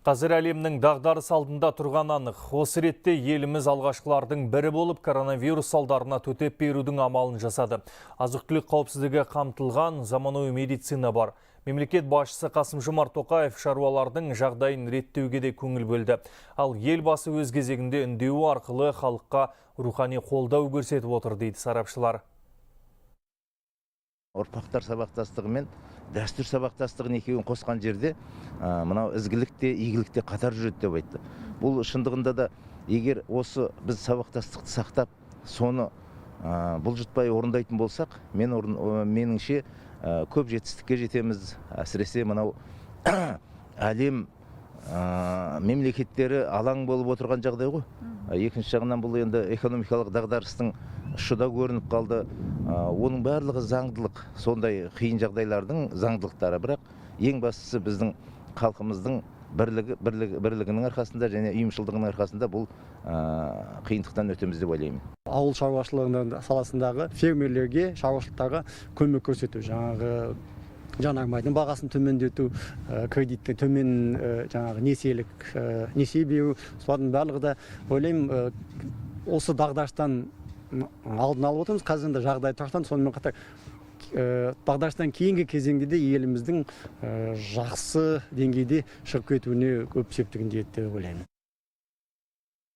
Қазір әлемнің дағдарыс алдында тұрған анық. Осы ретте еліміз алғашқылардың бірі болып коронавирус салдарына төтеп берудің амалын жасады. Азық-түлік қауіпсіздігі қамтылған заманауи медицина бар. Мемлекет басшысы Қасым-Жомарт Тоқаев шаруалардың жағдайын реттеуге де көңіл бөлді. Ал елбасы өз кезегінде үндеуі арқылы халыққа рухани қолдау көрсетіп отыр дейді сарапшылар. Ұрпақтар сабақтастығы мен дәстүр сабақтастығын екеуін қосқан жерде мынау ізгілік те игілік те қатар жүреді деп айтты. Бұл шындығында да егер осы біз сабақтастықты сақтап, соны бұлжытпай орындайтын болсақ, меніңше көп жетістікке жетеміз. Әсіресе мынау әлем мемлекеттері алаң болып отырған жағдай ғой. Екінші жағынан бұл енді экономикалық дағдарыстың ұшыда көрініп қалды. Оның барлығы заңдылық, сондай қиын жағдайлардың заңдылықтары. Бірақ ең бастысы біздің халқымыздың бірлігінің арқасында және ұйымшылдығының арқасында бұл қиындықтан өтеміз деп ойлаймын. Ауыл шаруашылығының саласындағы фермерлерге, шаруашылықтарға көмек көрсету, жанармайдың бағасын төмендету, кредитті төмен несие беру, солардың барлығы да ойлаймын осы дағдарыстан алдын алып отырмыз. Қазір жағдай тұрақтан, сонымен қатар дағдарыстан кейінгі кезеңде де еліміздің жақсы деңгейде шығып кетуіне көп септігін тиеді деп ойлаймын.